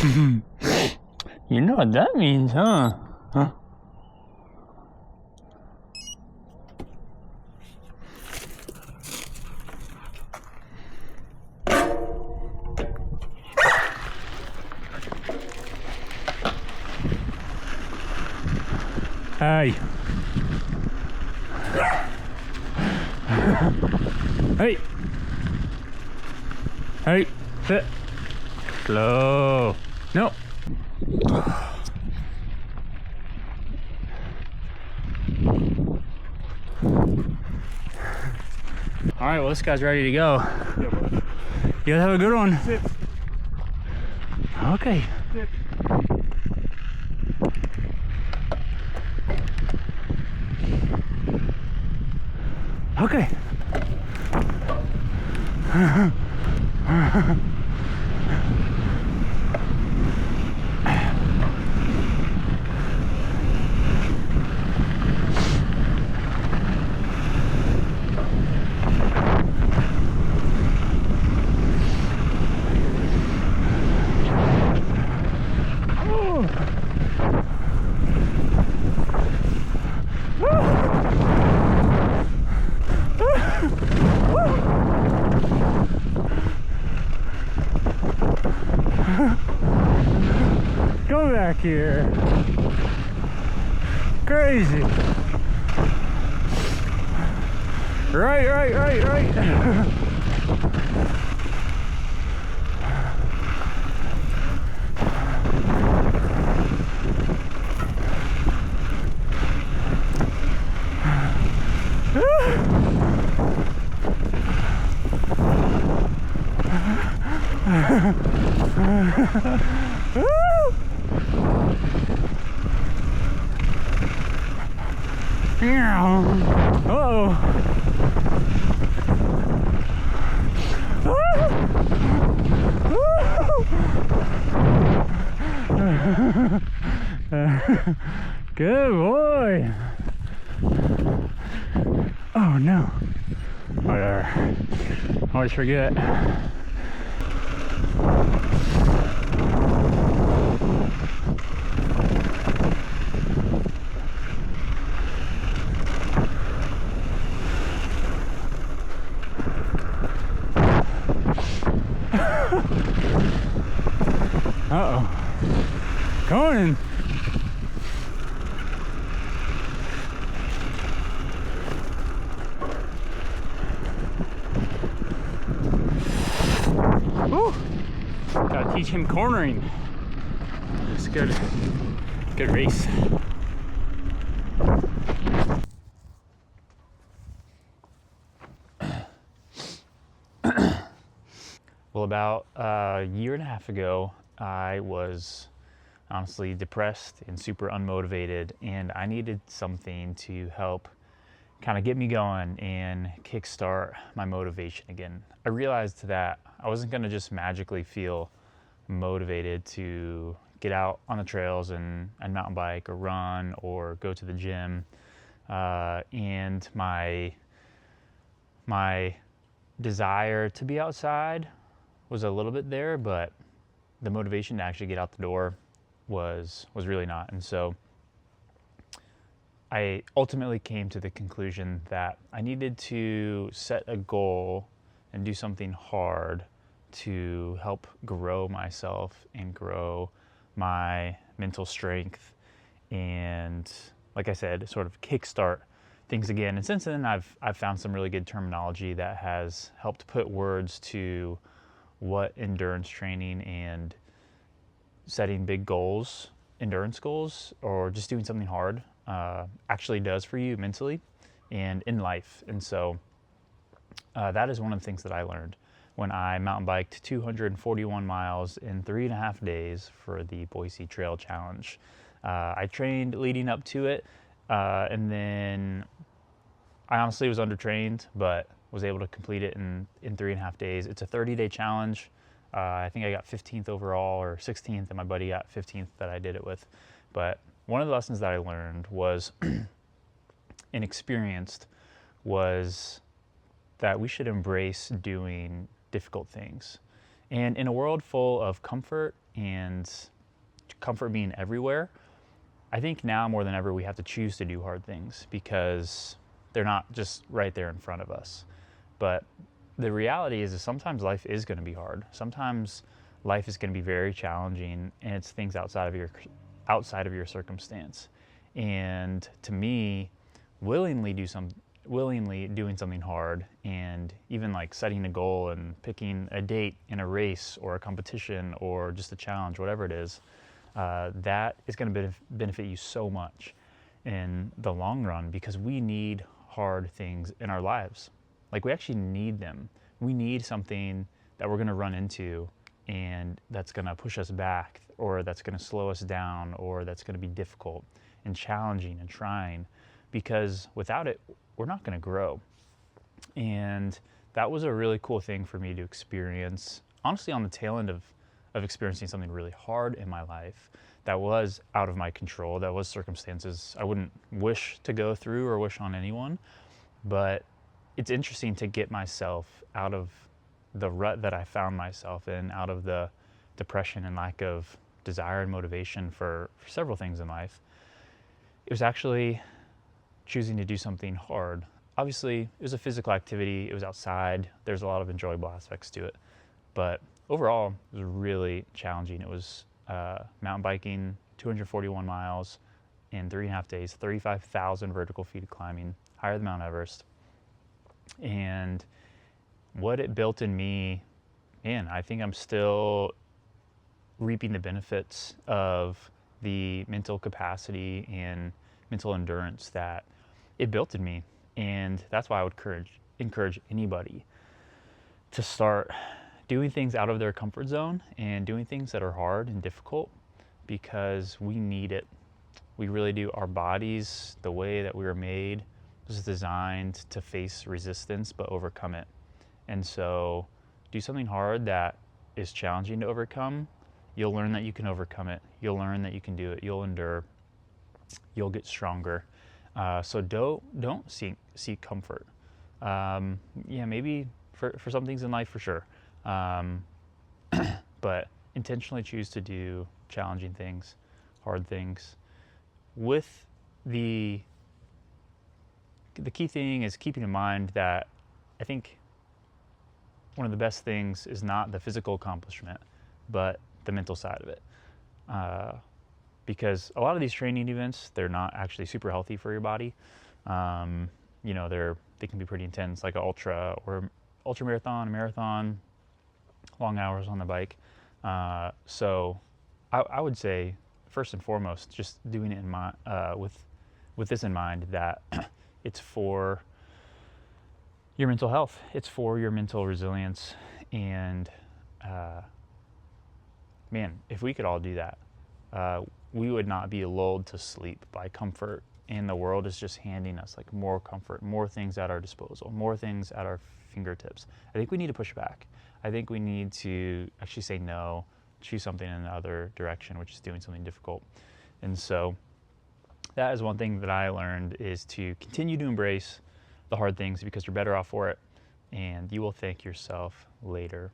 You know what that means, huh? Huh? Hey. Hey. Hey. Sit. Slow. No. All right, well, this guy's ready to go. Yeah, bud. You guys have a good one. Sit. Okay. Sit. Okay. Come back here. Crazy. Right. Good boy. Oh no. Whatever. Always forget. Uh-oh. Conan. Woo. Gotta teach him cornering. It's good. Good race. Well, about a year and a half ago, I was honestly depressed and super unmotivated, and I needed something to help kind of get me going and kickstart my motivation again. I realized that I wasn't going to just magically feel motivated to get out on the trails and mountain bike or run or go to the gym. And my desire to be outside was a little bit there, but the motivation to actually get out the door was really not. And so I ultimately came to the conclusion that I needed to set a goal and do something hard to help grow myself and grow my mental strength and, like I said, sort of kickstart things again. And since then, I've found some really good terminology that has helped put words to what endurance training and setting big goals, endurance goals, or just doing something hard actually does for you mentally and in life. And so that is one of the things that I learned when I mountain biked 241 miles in 3.5 days for the Boise Trail Challenge. I trained leading up to it, and then I honestly was undertrained, but was able to complete it in 3.5 days. It's a 30-day challenge. I think I got 15th overall or 16th, and my buddy got 15th that I did it with. But one of the lessons that I learned was, and experienced, was that we should embrace doing difficult things. And in a world full of comfort and comfort being everywhere, I think now more than ever we have to choose to do hard things because they're not just right there in front of us. But the reality is sometimes life is going to be hard. Sometimes life is going to be very challenging, and it's things outside of your circumstance. And to me, willingly doing something hard, and even like setting a goal and picking a date in a race or a competition or just a challenge, whatever it is, that is going to benefit you so much in the long run, because we need hard things in our lives. Like, we actually need them. We need something that we're going to run into and that's going to push us back, or that's going to slow us down, or that's going to be difficult and challenging and trying, because without it, we're not going to grow. And that was a really cool thing for me to experience, honestly, on the tail end of experiencing something really hard in my life that was out of my control, that was circumstances I wouldn't wish to go through or wish on anyone. But it's interesting to get myself out of the rut that I found myself in, out of the depression and lack of desire and motivation for several things in life. It was actually choosing to do something hard. Obviously, it was a physical activity, it was outside, there's a lot of enjoyable aspects to it. But overall, it was really challenging. It was mountain biking, 241 miles in 3.5 days, 35,000 vertical feet of climbing, higher than Mount Everest. And what it built in me, man, I think I'm still reaping the benefits of the mental capacity and mental endurance that it built in me. And that's why I would encourage anybody to start doing things out of their comfort zone and doing things that are hard and difficult, because we need it. We really do. Our bodies, the way that we were made, was designed to face resistance but overcome it. And so do something hard that is challenging to overcome. You'll learn that you can overcome it. You'll learn that you can do it. You'll endure. You'll get stronger. So don't seek comfort. Maybe for some things in life, for sure. But intentionally choose to do challenging things, hard things. With the key thing is keeping in mind that I think one of the best things is not the physical accomplishment, but the mental side of it. Because a lot of these training events, they're not actually super healthy for your body. They can be pretty intense, like an ultra marathon, a marathon, long hours on the bike. So I would say, first and foremost, just doing it with this in mind, that it's for your mental health. It's for your mental resilience. And man, if we could all do that, we would not be lulled to sleep by comfort. And the world is just handing us like more comfort, more things at our disposal, more things at our fingertips. I think we need to push back. I think we need to actually say no, choose something in the other direction, which is doing something difficult. And so that is one thing that I learned, is to continue to embrace the hard things, because you're better off for it, and you will thank yourself later.